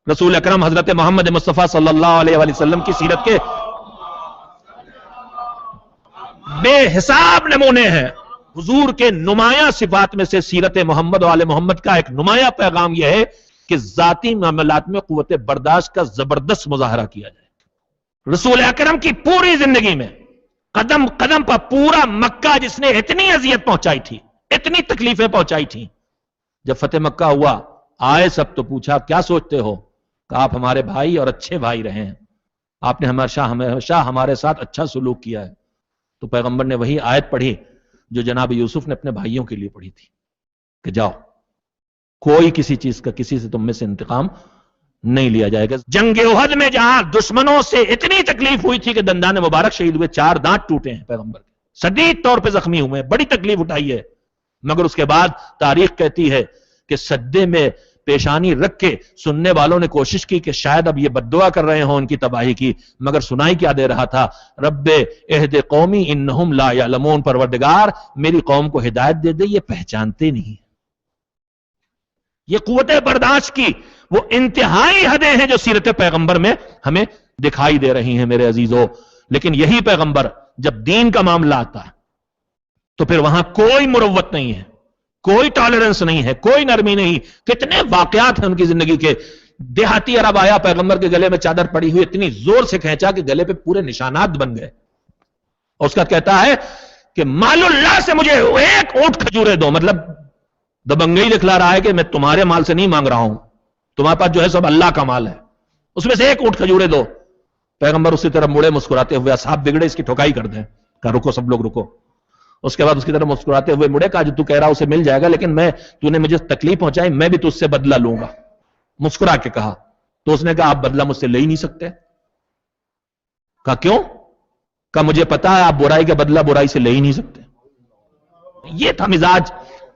رسول اکرم حضرت محمد مصطفیٰ صلی اللہ علیہ وآلہ وسلم کی سیرت کے بے حساب نمونے ہیں. حضور کے نمایاں صفات میں سے سیرت محمد و آل محمد کا ایک نمایاں پیغام یہ ہے کہ ذاتی معاملات میں قوت برداشت کا زبردست مظاہرہ کیا جائے. رسول اکرم کی پوری زندگی میں قدم قدم پر پورا مکہ جس نے اتنی اذیت پہنچائی تھی، اتنی تکلیفیں پہنچائی تھیں، جب فتح مکہ ہوا آئے سب تو پوچھا کیا سوچتے ہو؟ کہ آپ ہمارے بھائی اور اچھے بھائی رہے ہیں، آپ نے ہمیشہ ہمارے ساتھ اچھا سلوک کیا ہے. تو پیغمبر نے وہی آیت پڑھی جو جناب یوسف نے اپنے بھائیوں کے لیے پڑھی تھی کہ جاؤ کوئی کسی چیز کا کسی سے تم میں سے انتقام نہیں لیا جائے گا. جنگ احد میں جہاں دشمنوں سے اتنی تکلیف ہوئی تھی کہ دندان مبارک شہید ہوئے، 4 دانت ٹوٹے ہیں پیغمبر کے، شدید طور پہ زخمی ہوئے، بڑی تکلیف اٹھائی ہے، مگر اس کے بعد تاریخ کہتی ہے کہ سجدے میں پیشانی رکھ کے سننے والوں نے کوشش کی کہ شاید اب یہ بددعا کر رہے ہوں ان کی تباہی کی، مگر سنائی کیا دے رہا تھا؟ رب اہد قومی انہم لا یعلمون، پروردگار میری قوم کو ہدایت دے دے، یہ پہچانتے نہیں. یہ قوت برداشت کی وہ انتہائی حدیں ہیں جو سیرت پیغمبر میں ہمیں دکھائی دے رہی ہیں میرے عزیزو. لیکن یہی پیغمبر جب دین کا معاملہ آتا ہے تو پھر وہاں کوئی مروت نہیں ہے، کوئی ٹالرنس نہیں ہے، کوئی نرمی نہیں. کتنے واقعات ہیں ان کی زندگی کے. دیہاتی عرب آیا، پیغمبر کے گلے میں چادر پڑی ہوئی، اتنی زور سے کھینچا کہ گلے پہ پورے نشانات بن گئے. اور اس کا کہتا ہے کہ مال اللہ سے مجھے ایک اونٹ کھجورے دو، مطلب دبنگئی دکھلا رہا ہے کہ میں تمہارے مال سے نہیں مانگ رہا ہوں، تمہارے پاس جو ہے سب اللہ کا مال ہے، اس میں سے ایک اونٹ کھجورے دو. پیغمبر اسی طرح مڑے مسکراتے ہوئے، اصحاب بگڑے اس کی ٹھوکائی کر دیں، کہا رکو سب لوگ رکو. اس کے بعد اس کی طرف مسکراتے ہوئے مڑے، کہا جو تو کہہ رہا اسے مل جائے گا، لیکن تو نے مجھے تکلیف پہنچائی، میں بھی تجھ سے بدلہ لوں گا. مسکرا کے کہا. تو اس نے کہا آپ بدلہ مجھ سے لے ہی نہیں سکتے. کہا کیوں؟ کہا مجھے پتا ہے آپ برائی کا بدلہ برائی سے لے ہی نہیں سکتے. یہ تھا مزاج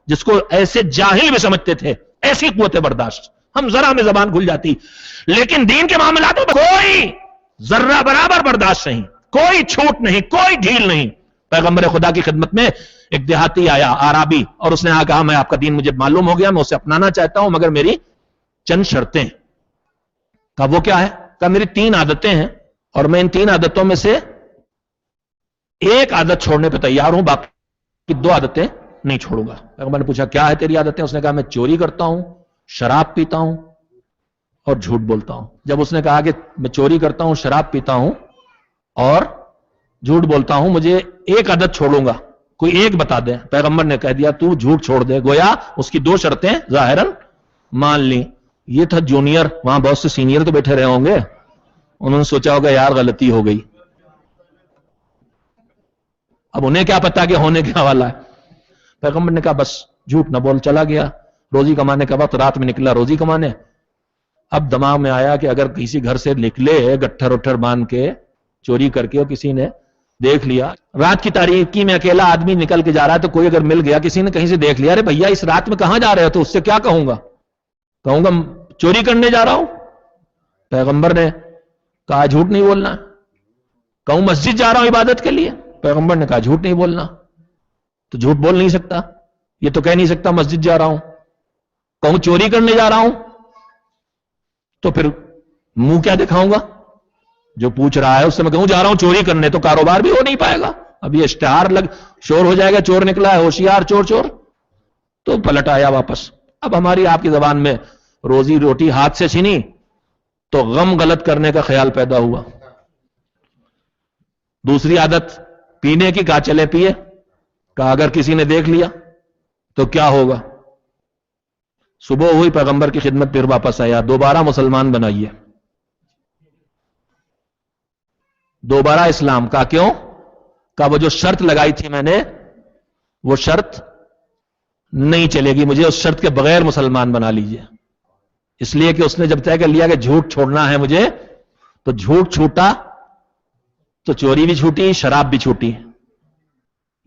جس کو ایسے جاہل بھی سمجھتے تھے، ایسی قوت برداشت. ہم ذرا میں زبان کھل جاتی، لیکن دین کے معاملات میں کوئی ذرہ برابر برداشت نہیں، کوئی چھوٹ نہیں، کوئی ڈھیل نہیں. پیغمبر خدا کی خدمت میں ایک دیہاتی آیا، آرابی، اور اس نے کہا میں آپ کا دین مجھے معلوم ہو گیا، میں اسے اپنانا چاہتا ہوں، مگر میری چند شرطیں. کہا وہ کیا ہے؟ کہا میری 3 عادتیں ہیں اور میں ان 3 عادتوں میں سے ایک عادت چھوڑنے پہ تیار ہوں، باقی 2 عادتیں نہیں چھوڑوں گا. پیغمبر نے پوچھا کیا ہے تیری عادتیں؟ اس نے کہا میں چوری کرتا ہوں، شراب پیتا ہوں اور جھوٹ بولتا ہوں. جب اس نے کہا کہ میں چوری کرتا ہوں، شراب پیتا ہوں اور جھوٹ بولتا ہوں، مجھے ایک عادت چھوڑوں گا، کوئی ایک بتا دیں. پیغمبر نے کہہ دیا تو جھوٹ چھوڑ دے. گویا اس کی 2 شرطیں ظاہراً مان لی. یہ تھا جونیئر، وہاں بہت سے سینئر تو بیٹھے رہے ہوں گے، انہوں نے سوچا ہوگا یار غلطی ہو گئی. اب انہیں کیا پتا کہ ہونے کیا والا ہے. پیغمبر نے کہا بس جھوٹ نہ بول. چلا گیا روزی کمانے کا وقت، رات میں نکلا روزی کمانے. اب دماغ میں آیا کہ اگر کسی گھر سے نکلے گٹھر اٹھر باندھ کے چوری کر کے اور کسی نے دیکھ لیا، رات کی تاریکی میں اکیلا آدمی نکل کے جا رہا ہے، تو کوئی اگر مل گیا، کسی نے کہیں سے دیکھ لیا، ارے بھیا اس رات میں کہاں جا رہے ہو، تو اس سے کیا کہوں گا؟ کہوں گا چوری کرنے جا رہا ہوں. پیغمبر نے کہا جھوٹ نہیں بولنا. کہوں مسجد جا رہا ہوں عبادت کے لیے، پیغمبر نے کہا جھوٹ نہیں بولنا. تو جھوٹ بول نہیں سکتا، یہ تو کہہ نہیں سکتا مسجد جا رہا ہوں. کہوں چوری کرنے جا رہا ہوں تو پھر منہ کیا دکھاؤں گا؟ جو پوچھ رہا ہے اس سے میں کہوں جا رہا ہوں چوری کرنے تو کاروبار بھی ہو نہیں پائے گا. اب یہ اشتہار شور ہو جائے گا، چور نکلا ہے، ہوشیار چور چور. تو پلٹ آیا واپس. اب ہماری آپ کی زبان میں روزی روٹی ہاتھ سے چھینی تو غم غلط کرنے کا خیال پیدا ہوا. دوسری عادت پینے کی، کہا چلے پیے. کہا اگر کسی نے دیکھ لیا تو کیا ہوگا؟ صبح ہوئی پیغمبر کی خدمت، پھر واپس آیا. دوبارہ مسلمان بنائیے، دوبارہ اسلام. کہا کیوں؟ کہا وہ جو شرط لگائی تھی میں نے وہ شرط نہیں چلے گی، مجھے اس شرط کے بغیر مسلمان بنا لیجئے. اس لیے کہ اس نے جب طے کر لیا کہ جھوٹ چھوڑنا ہے مجھے، تو جھوٹ چھوٹا تو چوری بھی چھوٹی، شراب بھی چھوٹی.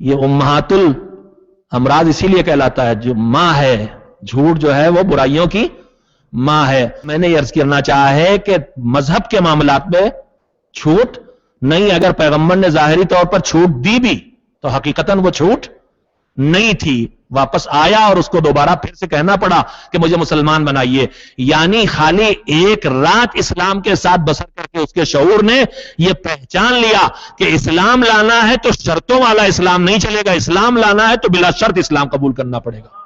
یہ امہات الامراض اسی لیے کہلاتا ہے، جو ماں ہے، جھوٹ جو ہے وہ برائیوں کی ماں ہے. میں نے یہ عرض کرنا چاہا ہے کہ مذہب کے معاملات میں چھوٹ نہیں. اگر پیغمبر نے ظاہری طور پر چھوٹ دی بھی تو حقیقتاً وہ چھوٹ نہیں تھی، واپس آیا اور اس کو دوبارہ پھر سے کہنا پڑا کہ مجھے مسلمان بنائیے. یعنی خالی ایک رات اسلام کے ساتھ بسر کر کے اس کے شعور نے یہ پہچان لیا کہ اسلام لانا ہے تو شرطوں والا اسلام نہیں چلے گا، اسلام لانا ہے تو بلا شرط اسلام قبول کرنا پڑے گا.